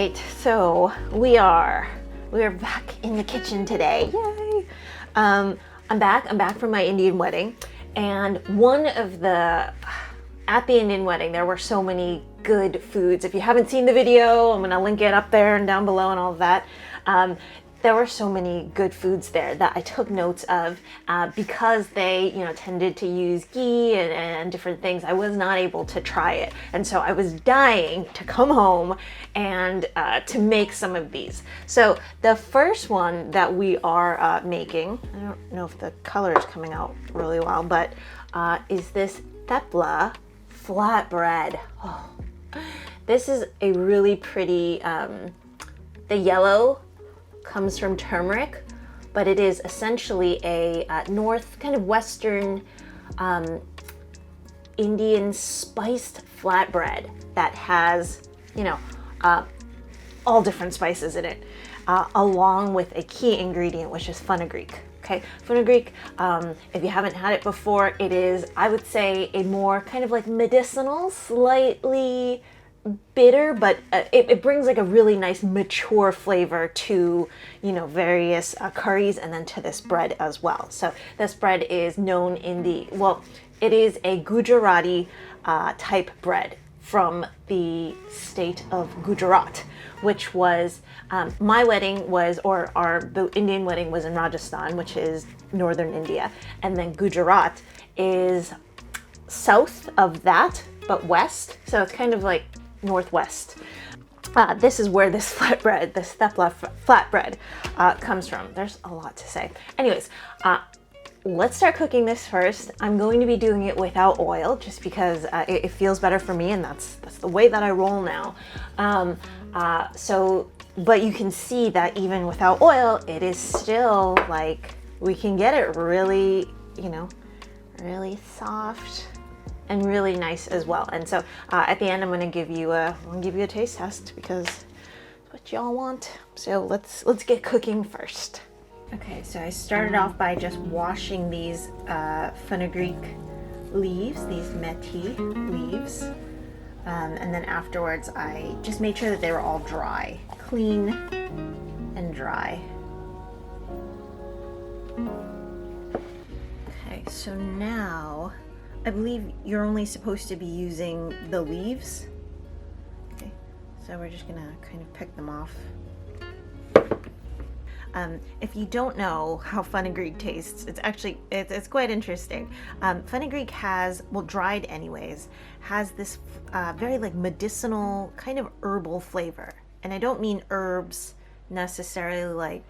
right, so we are back in the kitchen today. Yay! I'm back from my Indian wedding, and at the Indian wedding there were so many good foods. If you haven't seen the video, I'm gonna link it up there and down below and all of that. There were so many good foods there that I took notes of because they, tended to use ghee and different things. I was not able to try it, and so I was dying to come home and to make some of these. So the first one that we are making, I don't know if the color is coming out really well, but is this Thepla Flatbread. Oh, this is a really pretty. The yellow comes from turmeric, but it is essentially a kind of western Indian spiced flatbread that has, all different spices in it, along with a key ingredient, which is fenugreek. Okay, fenugreek, if you haven't had it before, it is, I would say, a more kind of like medicinal, slightly bitter, but it brings like a really nice mature flavor to various curries, and then to this bread as well. So this bread is known it is a Gujarati type bread from the state of Gujarat, which was my wedding was, the Indian wedding was in Rajasthan, which is northern India, and then Gujarat is south of that but west, so it's kind of like northwest. This is where this flatbread, this Thepla flatbread, comes from. There's a lot to say. Anyways, let's start cooking this first. I'm going to be doing it without oil, just because it feels better for me, and that's the way that I roll now. But you can see that even without oil, it is still like we can get it really, really soft and really nice as well. And so at the end, I'm gonna give you a taste test, because it's what y'all want. So let's get cooking first. Okay, so I started off by just washing these fenugreek leaves, these methi leaves, and then afterwards I just made sure that they were all dry, clean and dry. Okay, so now I believe you're only supposed to be using the leaves. Okay, so we're just gonna kind of pick them off. If you don't know how fenugreek tastes, it's quite interesting. Fenugreek has, dried anyways, has this very like medicinal kind of herbal flavor. And I don't mean herbs necessarily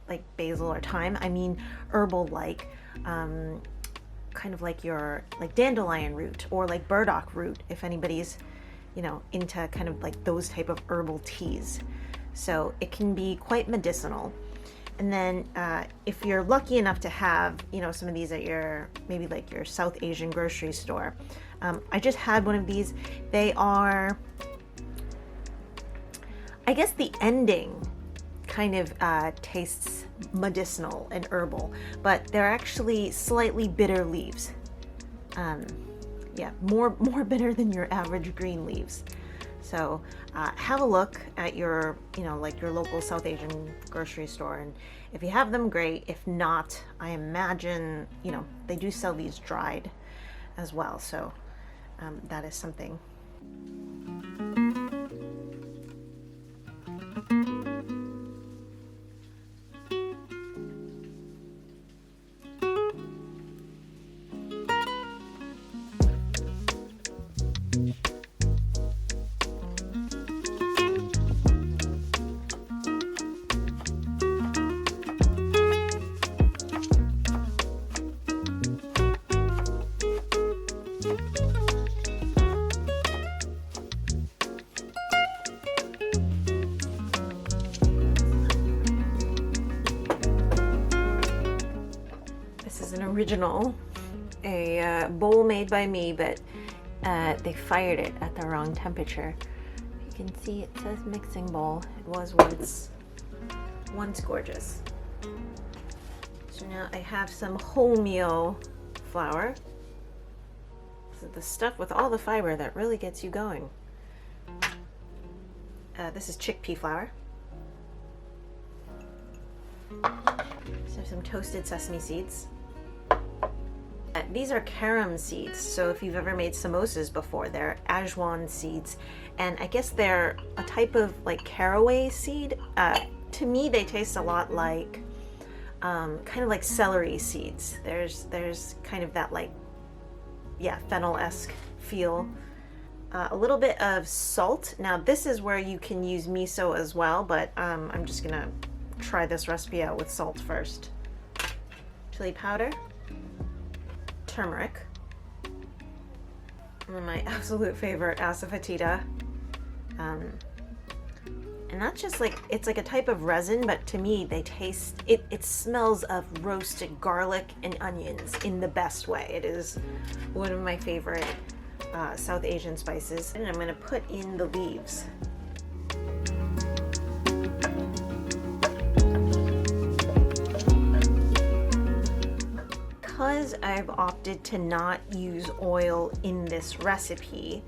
like basil or thyme. I mean herbal like kind of like your dandelion root or like burdock root, if anybody's into kind of like those type of herbal teas. So it can be quite medicinal. And then if you're lucky enough to have some of these at your South Asian grocery store, I just had one of these. They are, I guess the ending kind of tastes medicinal and herbal, but they're actually slightly bitter leaves. More bitter than your average green leaves. So have a look at your your local South Asian grocery store, and if you have them, great. If not, I imagine they do sell these dried as well, so that is something. Original, a bowl made by me, but they fired it at the wrong temperature. You can see it says mixing bowl. It was once gorgeous. So now I have some wholemeal flour. This is the stuff with all the fiber that really gets you going. This is chickpea flour. So some toasted sesame seeds. These are carom seeds, so if you've ever made samosas before, they're Ajwan seeds, and I guess they're a type of like caraway seed. To me, they taste a lot like kind of like celery seeds. There's kind of that like, yeah, fennel-esque feel. A little bit of salt. Now this is where you can use miso as well, but I'm just gonna try this recipe out with salt first. Chili powder, turmeric, and then my absolute favorite, asafoetida. And that's just like, it's like a type of resin, but to me they taste, it smells of roasted garlic and onions in the best way. It is one of my favorite South Asian spices. And I'm going to put in the leaves. Because I've opted to not use oil in this recipe,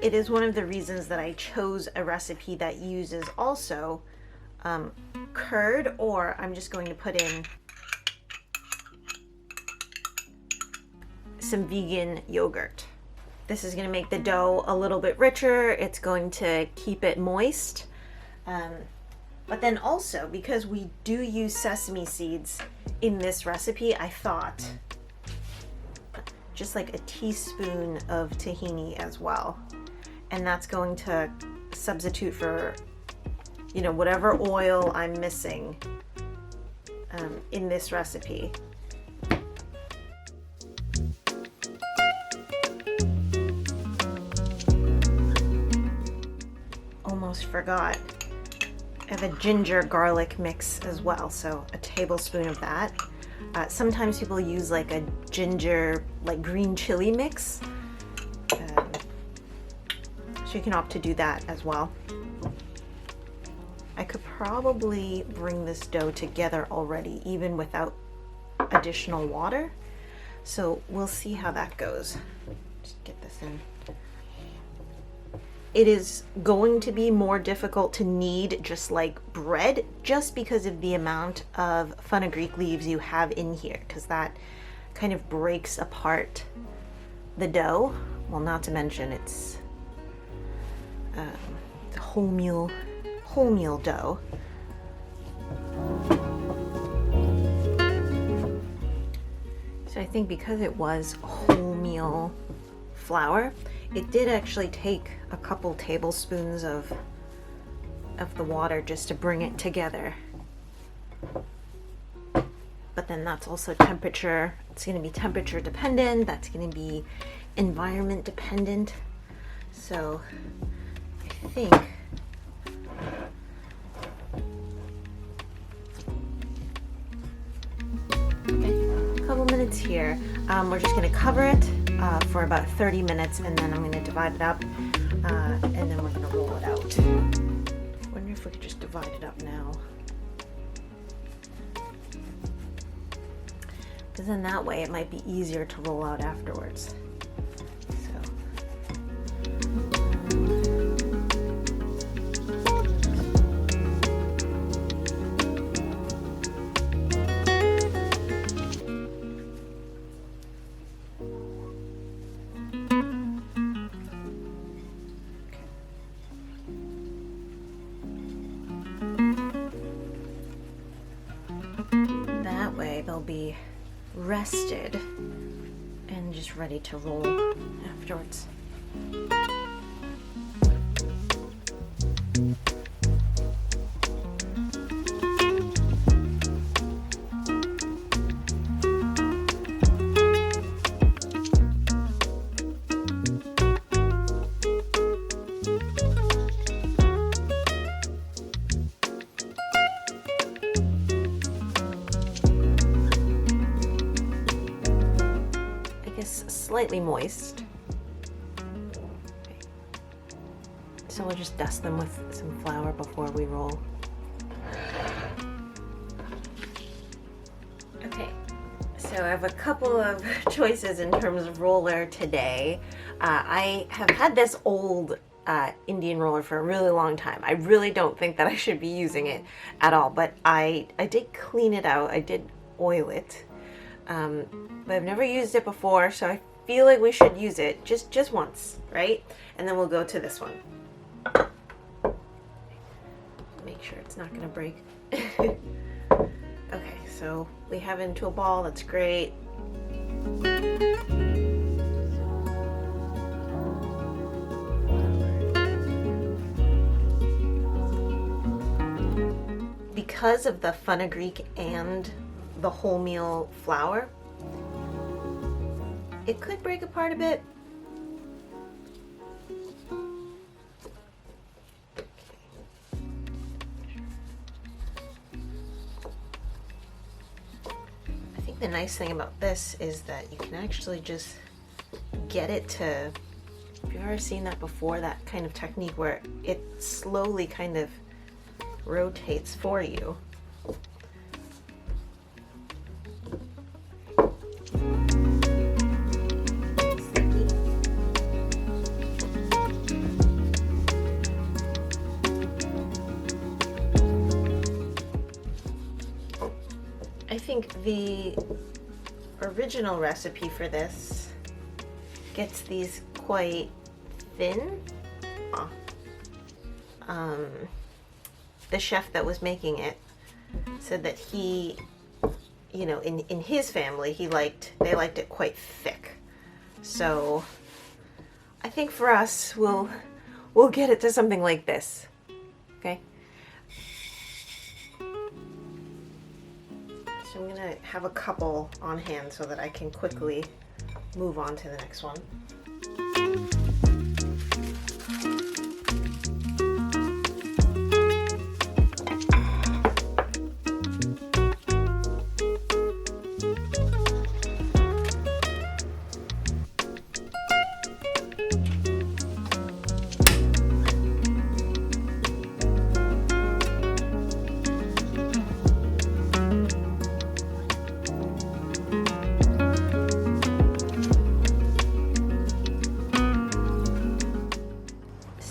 it is one of the reasons that I chose a recipe that uses also curd, or I'm just going to put in some vegan yogurt. This is going to make the dough a little bit richer. It's going to keep it moist. But then also, because we do use sesame seeds in this recipe, I thought just like a teaspoon of tahini as well. And that's going to substitute for, you know, whatever oil I'm missing in this recipe. Almost forgot. I have a ginger garlic mix as well, so a tablespoon of that. Sometimes people use like a ginger, like green chili mix. So you can opt to do that as well. I could probably bring this dough together already, even without additional water. So we'll see how that goes. Just get this in. It is going to be more difficult to knead just like bread, just because of the amount of fenugreek leaves you have in here, because that kind of breaks apart the dough. Well, not to mention it's wholemeal dough. So I think because it was wholemeal flour, it did actually take a couple tablespoons of the water just to bring it together. But then that's also temperature. It's going to be temperature dependent. That's going to be environment dependent. So I think a couple minutes here. We're just going to cover it for about 30 minutes, and then I'm going to divide it up, and then we're going to roll it out. I wonder if we could just divide it up now. Because then that way it might be easier to roll out afterwards. That way they'll be rested and just ready to roll afterwards. Slightly moist. Okay. So we'll just dust them with some flour before we roll. Okay, so I have a couple of choices in terms of roller today. I have had this old Indian roller for a really long time. I really don't think that I should be using it at all, but I did clean it out. I did oil it, but I've never used it before, so I feel like we should use it just once, right? And then we'll go to this one. Make sure it's not going to break. Okay, so we have it into a ball. That's great. Because of the fenugreek and the wholemeal flour, it could break apart a bit. I think the nice thing about this is that you can actually just get it to, have you ever seen that before, that kind of technique where it slowly kind of rotates for you. I think the original recipe for this gets these quite thin. The chef that was making it said that he, you know, in his family, they liked it quite thick. So I think for us, we'll get it to something like this. Okay. So I'm gonna have a couple on hand so that I can quickly move on to the next one.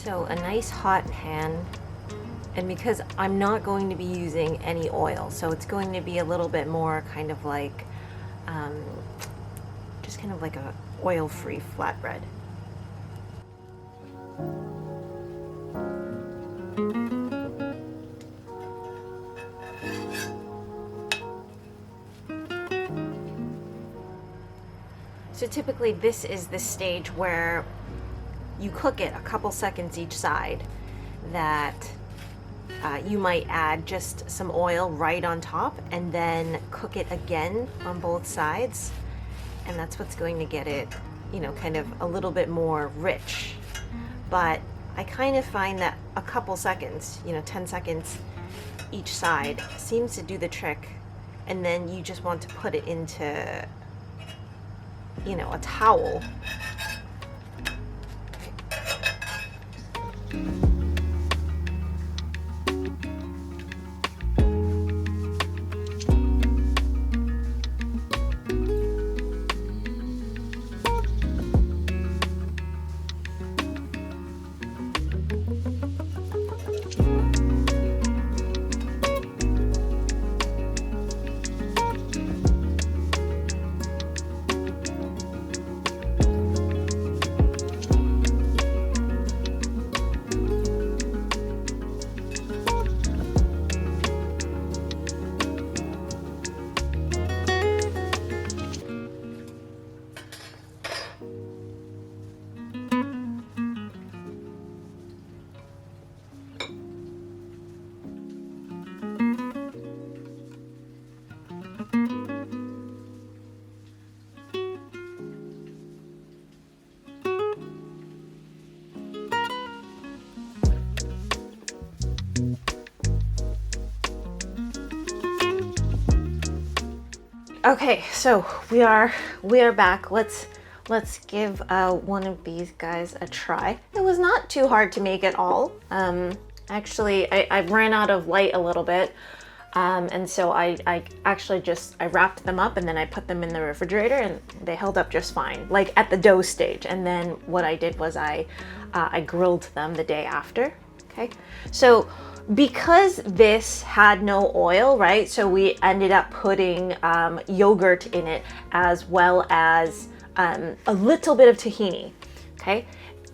So a nice hot pan, and because I'm not going to be using any oil, so it's going to be a little bit more kind of like, just kind of like a oil-free flatbread. So typically this is the stage where you cook it a couple seconds each side, that you might add just some oil right on top and then cook it again on both sides, and that's what's going to get it, you know, kind of a little bit more rich. But I kind of find that a couple seconds, you know, 10 seconds each side seems to do the trick, and then you just want to put it into, you know, a towel. Okay, so we are back. Let's give one of these guys a try. It was not too hard to make at all. Actually, I ran out of light a little bit, And so I actually I wrapped them up and then I put them in the refrigerator and they held up just fine, like at the dough stage. And then what I did was I grilled them the day after. Okay, so because this had no oil, right? So we ended up putting yogurt in it as well as a little bit of tahini. Okay,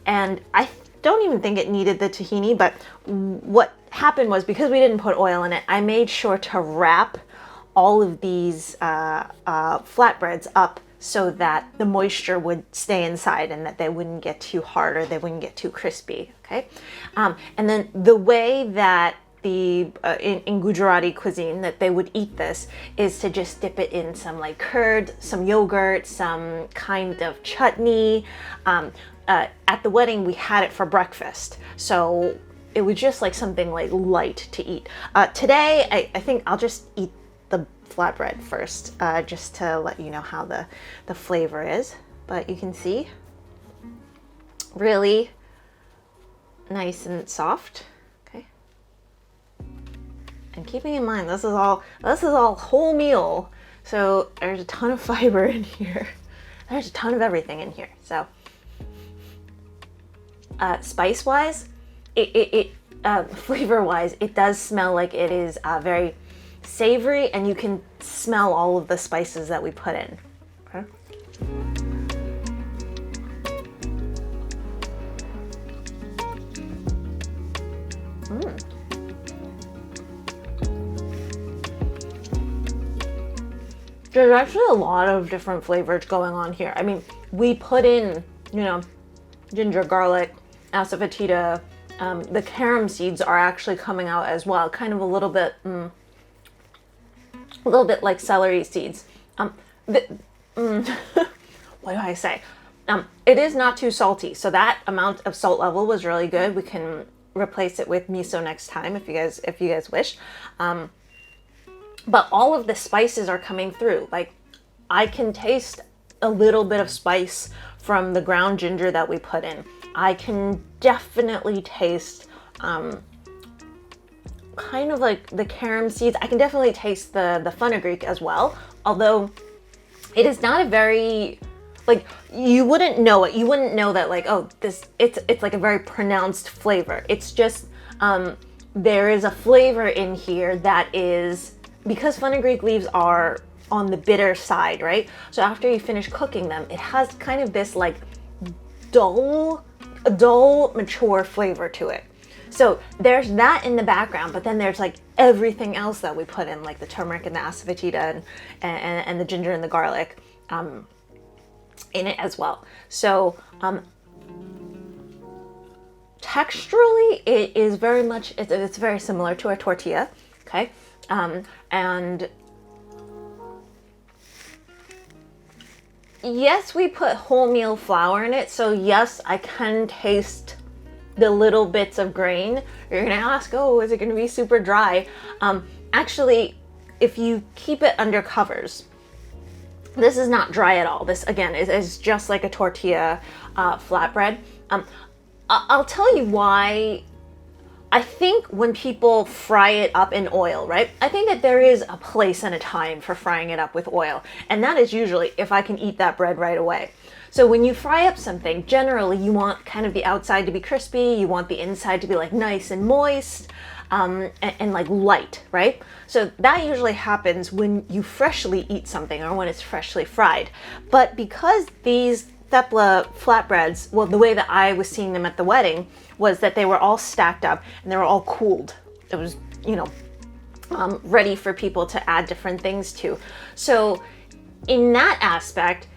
and I don't even think it needed the tahini, but what happened was because we didn't put oil in it, I made sure to wrap all of these flatbreads up so that the moisture would stay inside and that they wouldn't get too hard or they wouldn't get too crispy. Okay, and then the way that in Gujarati cuisine that they would eat this is to just dip it in some like curd, some yogurt, some kind of chutney. At the wedding we had it for breakfast, so it was just like something like light to eat. Today I think I'll just eat the flatbread first, just to let you know how the flavor is. But you can see really nice and soft. Okay, and keeping in mind this is all wholemeal, so there's a ton of fiber in here. There's a ton of everything in here. So spice wise, flavor wise, it does smell like it is very savory, and you can smell all of the spices that we put in. Okay. There's actually a lot of different flavors going on here. I mean, we put in, ginger, garlic, asafoetida. The carom seeds are actually coming out as well, kind of a little bit like celery seeds. What do I say? It is not too salty, so that amount of salt level was really good. We can replace it with miso next time if you guys wish. But all of the spices are coming through. Like, I can taste a little bit of spice from the ground ginger that we put in. I can definitely taste kind of like the carom seeds. I can definitely taste the fenugreek as well, although it is not a very, like, you wouldn't know it. You wouldn't know that, like, oh, it's like a very pronounced flavor. It's just there is a flavor in here that is, because fenugreek leaves are on the bitter side, right? So after you finish cooking them, it has kind of this like dull, mature flavor to it. So there's that in the background, but then there's like everything else that we put in, like the turmeric and the asafoetida and the ginger and the garlic in it as well. So texturally, it is very much, it's very similar to a tortilla, okay? And yes, we put wholemeal flour in it, so yes, I can taste the little bits of grain. You're gonna ask, oh, is it gonna be super dry? Actually, if you keep it under covers, this is not dry at all. This, again, is just like a tortilla flatbread. I'll tell you why. I think when people fry it up in oil, right? I think that there is a place and a time for frying it up with oil. And that is usually if I can eat that bread right away. So when you fry up something, generally you want kind of the outside to be crispy, you want the inside to be like nice and moist, and like light, right? So that usually happens when you freshly eat something or when it's freshly fried. But because these Thepla flatbreads, well, the way that I was seeing them at the wedding was that they were all stacked up and they were all cooled. It was, ready for people to add different things to. So in that aspect,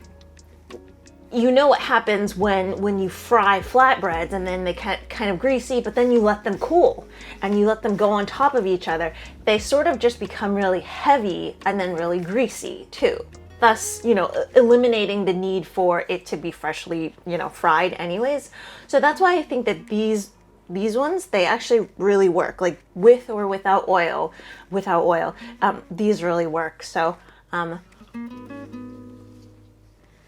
you know what happens when you fry flatbreads and then they get kind of greasy, but then you let them cool and you let them go on top of each other. They sort of just become really heavy and then really greasy too. Thus, eliminating the need for it to be freshly, fried anyways. So that's why I think that these ones, they actually really work, like with or without oil, these really work. So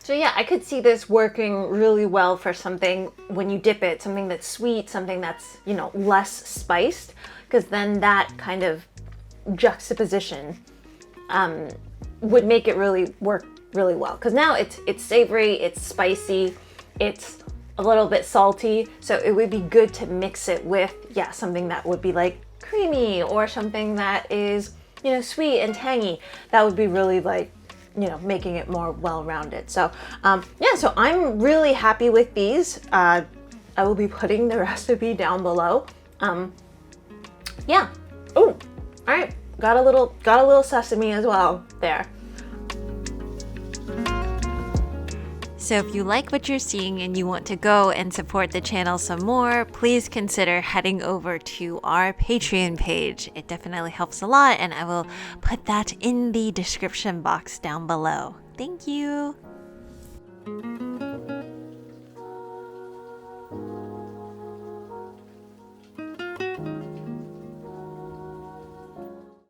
yeah, I could see this working really well for something when you dip it, something that's sweet, something that's, less spiced, because then that kind of juxtaposition would make it really work really well. Because now it's savory, it's spicy, it's a little bit salty. So it would be good to mix it with, yeah, something that would be like creamy or something that is, you know, sweet and tangy. That would be really like, you know, making it more well-rounded. So yeah, so I'm really happy with these. I will be putting the recipe down below. Yeah. Oh, all right. Got a little sesame as well there. So if you like what you're seeing and you want to go and support the channel some more, please consider heading over to our Patreon page. It definitely helps a lot, and I will put that in the description box down below. Thank you.